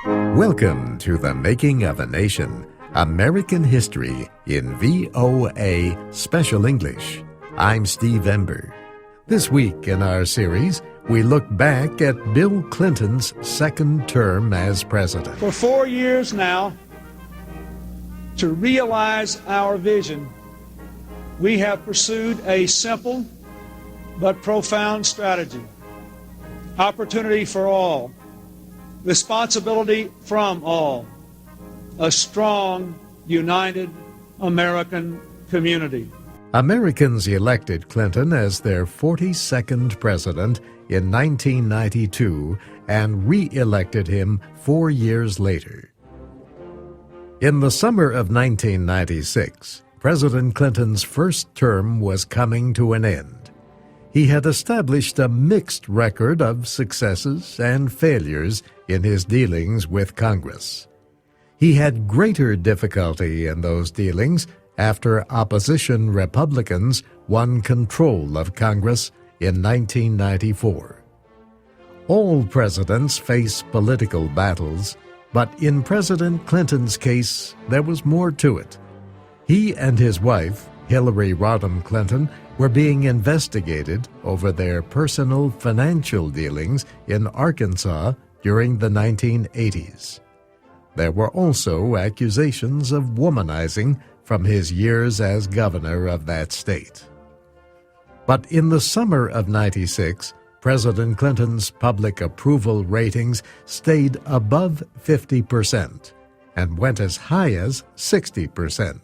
Welcome to The Making of a Nation, American History in VOA Special English. I'm Steve Ember. This week in our series, we look back at Bill Clinton's second term as president. For 4 years now, to realize our vision, we have pursued a simple but profound strategy. Opportunity for all, responsibility from all, a strong, united American community. Americans elected Clinton as their 42nd president in 1992 and re-elected him 4 years later. In the summer of 1996, President Clinton's first term was coming to an end. He had established a mixed record of successes and failures in his dealings with Congress. He had greater difficulty in those dealings after opposition Republicans won control of Congress in 1994. All presidents face political battles, but in President Clinton's case, there was more to it. He and his wife, Hillary Rodham Clinton, were being investigated over their personal financial dealings in Arkansas during the 1980s. There were also accusations of womanizing from his years as governor of that state. But in the summer of '96, President Clinton's public approval ratings stayed above 50% and went as high as 60%.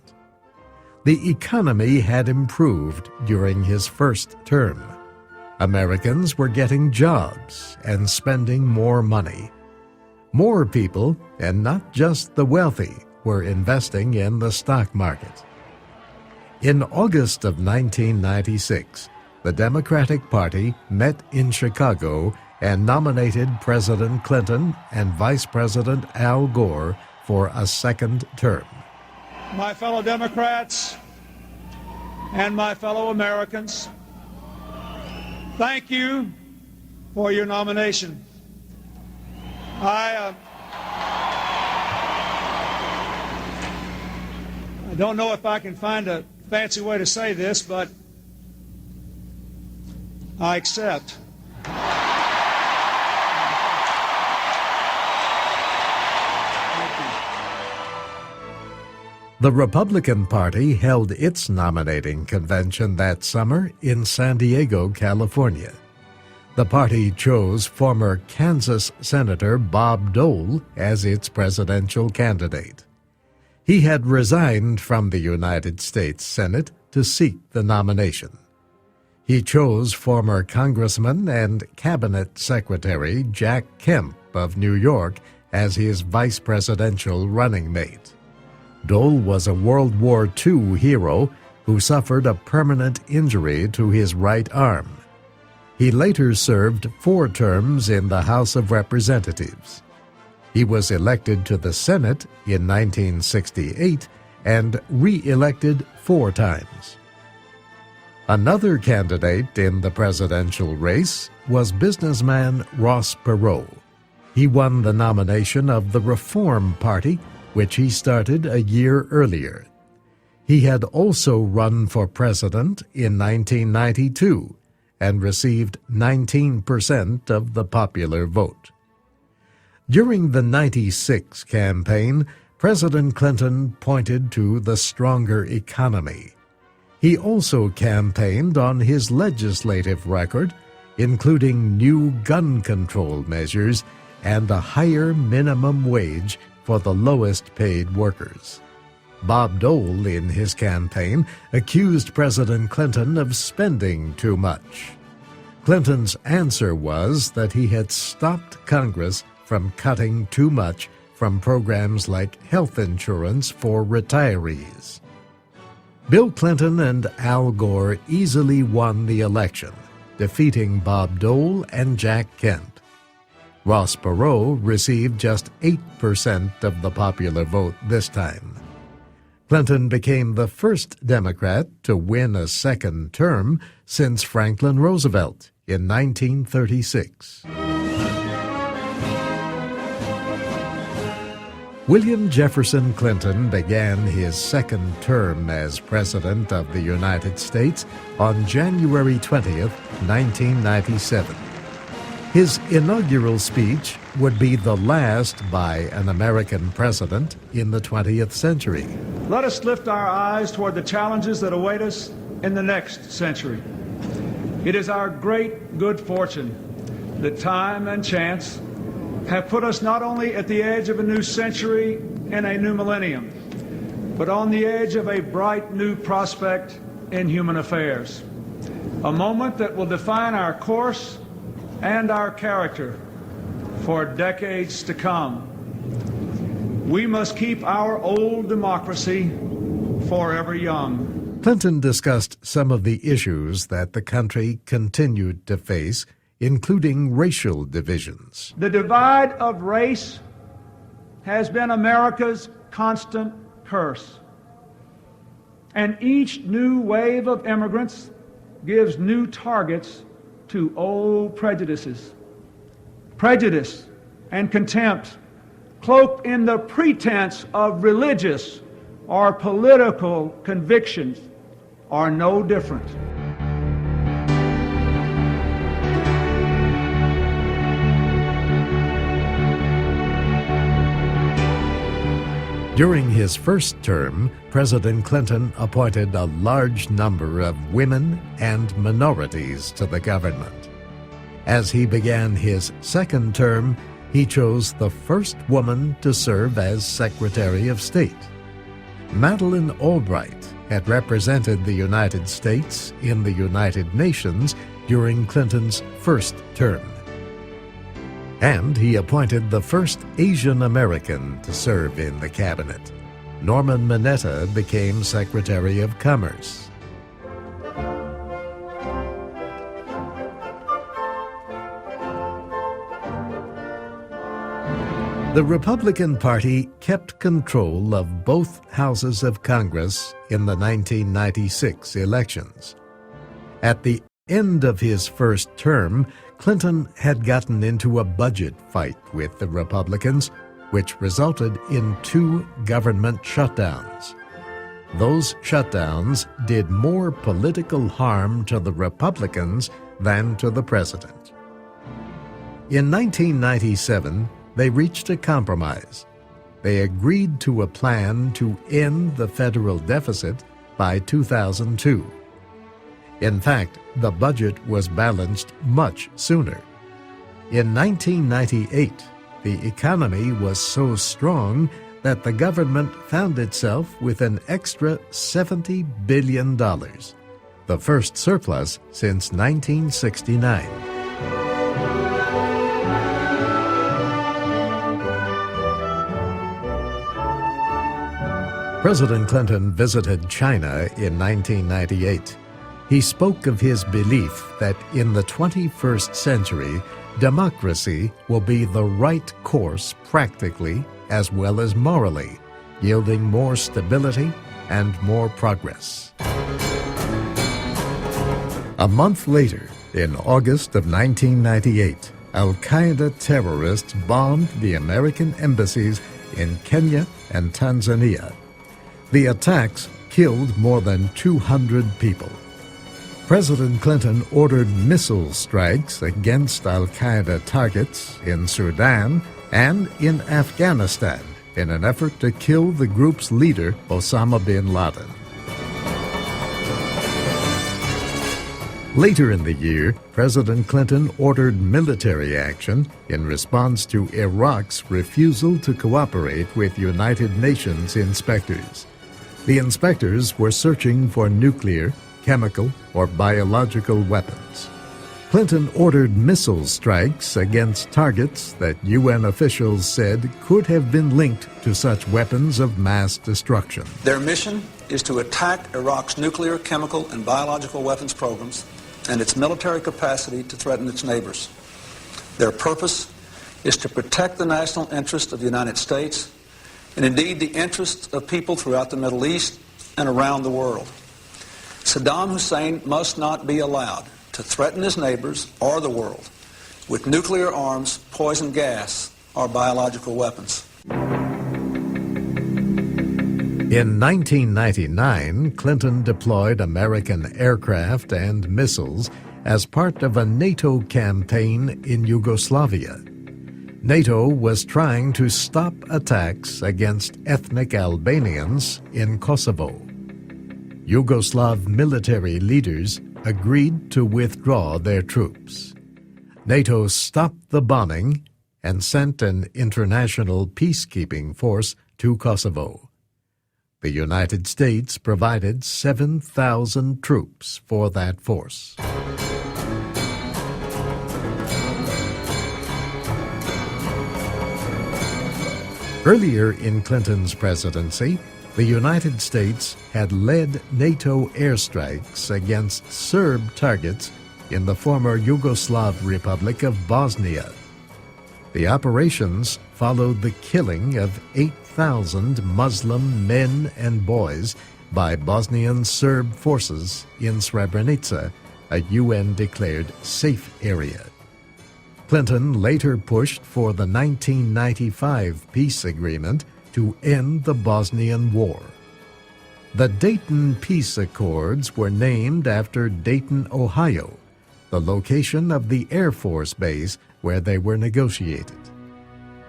The economy had improved during his first term. Americans were getting jobs and spending more money. More people, and not just the wealthy, were investing in the stock market. In August of 1996, the Democratic Party met in Chicago and nominated President Clinton and Vice President Al Gore for a second term. My fellow Democrats and my fellow Americans, thank you for your nomination. I don't know if I can find a fancy way to say this, but I accept. The Republican Party held its nominating convention that summer in San Diego, California. The party chose former Kansas Senator Bob Dole as its presidential candidate. He had resigned from the United States Senate to seek the nomination. He chose former Congressman and Cabinet Secretary Jack Kemp of New York as his vice presidential running mate. Dole was a World War II hero who suffered a permanent injury to his right arm. He later served 4 terms in the House of Representatives. He was elected to the Senate in 1968 and re-elected 4 times. Another candidate in the presidential race was businessman Ross Perot. He won the nomination of the Reform Party, which he started a year earlier. He had also run for president in 1992 and received 19% of the popular vote. During the '96 campaign, President Clinton pointed to the stronger economy. He also campaigned on his legislative record, including new gun control measures and a higher minimum wage for the lowest-paid workers. Bob Dole, in his campaign, accused President Clinton of spending too much. Clinton's answer was that he had stopped Congress from cutting too much from programs like health insurance for retirees. Bill Clinton and Al Gore easily won the election, defeating Bob Dole and Jack Kemp. Ross Perot received just 8% of the popular vote this time. Clinton became the first Democrat to win a second term since Franklin Roosevelt in 1936. William Jefferson Clinton began his second term as President of the United States on January 20th, 1997. His inaugural speech would be the last by an American president in the 20th century. Let us lift our eyes toward the challenges that await us in the next century. It is our great good fortune that time and chance have put us not only at the edge of a new century and a new millennium, but on the edge of a bright new prospect in human affairs. A moment that will define our course and our character for decades to come. We must keep our old democracy forever young. Clinton discussed some of the issues that the country continued to face, including racial divisions. The divide of race has been America's constant curse. And each new wave of immigrants gives new targets to old prejudices. Prejudice and contempt, cloaked in the pretense of religious or political convictions, are no different. During his first term, President Clinton appointed a large number of women and minorities to the government. As he began his second term, he chose the first woman to serve as Secretary of State. Madeleine Albright had represented the United States in the United Nations during Clinton's first term. And he appointed the first Asian American to serve in the cabinet. Norman Mineta became Secretary of Commerce. The Republican Party kept control of both houses of Congress in the 1996 elections. At the end of his first term, Clinton had gotten into a budget fight with the Republicans, which resulted in 2 government shutdowns. Those shutdowns did more political harm to the Republicans than to the president. In 1997, they reached a compromise. They agreed to a plan to end the federal deficit by 2002. In fact, the budget was balanced much sooner. In 1998, the economy was so strong that the government found itself with an extra $70 billion, the first surplus since 1969. President Clinton visited China in 1998. He spoke of his belief that in the 21st century, democracy will be the right course practically as well as morally, yielding more stability and more progress. A month later, in August of 1998, Al-Qaeda terrorists bombed the American embassies in Kenya and Tanzania. The attacks killed more than 200 people. President Clinton ordered missile strikes against al-Qaeda targets in Sudan and in Afghanistan in an effort to kill the group's leader, Osama bin Laden. Later in the year, President Clinton ordered military action in response to Iraq's refusal to cooperate with United Nations inspectors. The inspectors were searching for nuclear, chemical, or biological weapons. Clinton ordered missile strikes against targets that UN officials said could have been linked to such weapons of mass destruction. Their mission is to attack Iraq's nuclear, chemical, and biological weapons programs and its military capacity to threaten its neighbors. Their purpose is to protect the national interest of the United States and indeed the interests of people throughout the Middle East and around the world. Saddam Hussein must not be allowed to threaten his neighbors or the world with nuclear arms, poison gas, or biological weapons. In 1999, Clinton deployed American aircraft and missiles as part of a NATO campaign in Yugoslavia. NATO was trying to stop attacks against ethnic Albanians in Kosovo. Yugoslav military leaders agreed to withdraw their troops. NATO stopped the bombing and sent an international peacekeeping force to Kosovo. The United States provided 7,000 troops for that force. Earlier in Clinton's presidency, the United States had led NATO airstrikes against Serb targets in the former Yugoslav Republic of Bosnia. The operations followed the killing of 8,000 Muslim men and boys by Bosnian Serb forces in Srebrenica, a UN-declared safe area. Clinton later pushed for the 1995 peace agreement to end the Bosnian War. The Dayton Peace Accords were named after Dayton, Ohio, the location of the Air Force base where they were negotiated.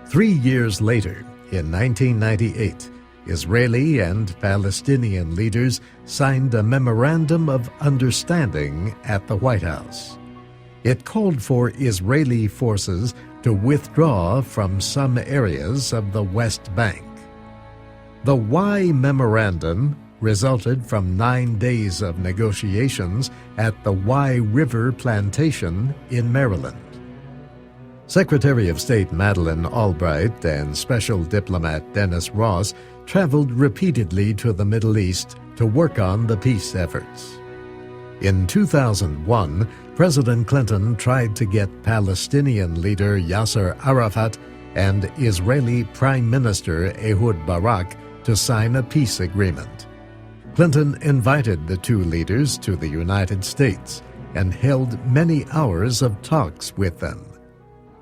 3 years later, in 1998, Israeli and Palestinian leaders signed a Memorandum of Understanding at the White House. It called for Israeli forces to withdraw from some areas of the West Bank. The Y Memorandum resulted from 9 days of negotiations at the Y River Plantation in Maryland. Secretary of State Madeleine Albright and Special Diplomat Dennis Ross traveled repeatedly to the Middle East to work on the peace efforts. In 2001, President Clinton tried to get Palestinian leader Yasser Arafat and Israeli Prime Minister Ehud Barak to sign a peace agreement. Clinton invited the two leaders to the United States and held many hours of talks with them.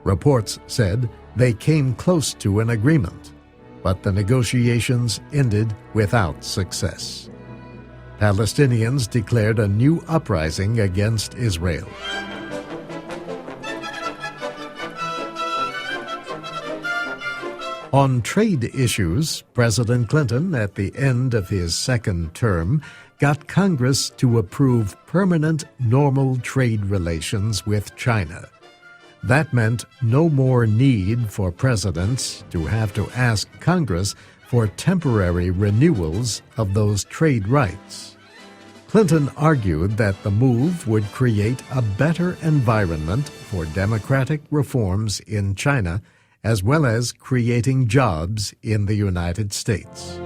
Reports said they came close to an agreement, but the negotiations ended without success. Palestinians declared a new uprising against Israel. On trade issues, President Clinton, at the end of his second term, got Congress to approve permanent normal trade relations with China. That meant no more need for presidents to have to ask Congress for temporary renewals of those trade rights. Clinton argued that the move would create a better environment for democratic reforms in China, as well as creating jobs in the United States.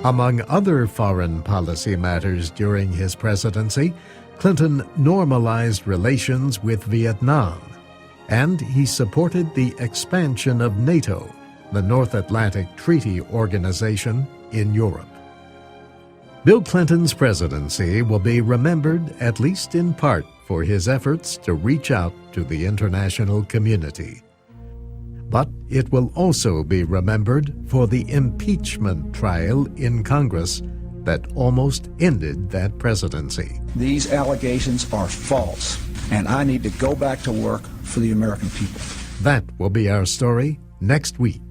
Among other foreign policy matters during his presidency, Clinton normalized relations with Vietnam, and he supported the expansion of NATO, the North Atlantic Treaty Organization, in Europe. Bill Clinton's presidency will be remembered, at least in part, for his efforts to reach out to the international community. But it will also be remembered for the impeachment trial in Congress that almost ended that presidency. These allegations are false, and I need to go back to work for the American people. That will be our story next week.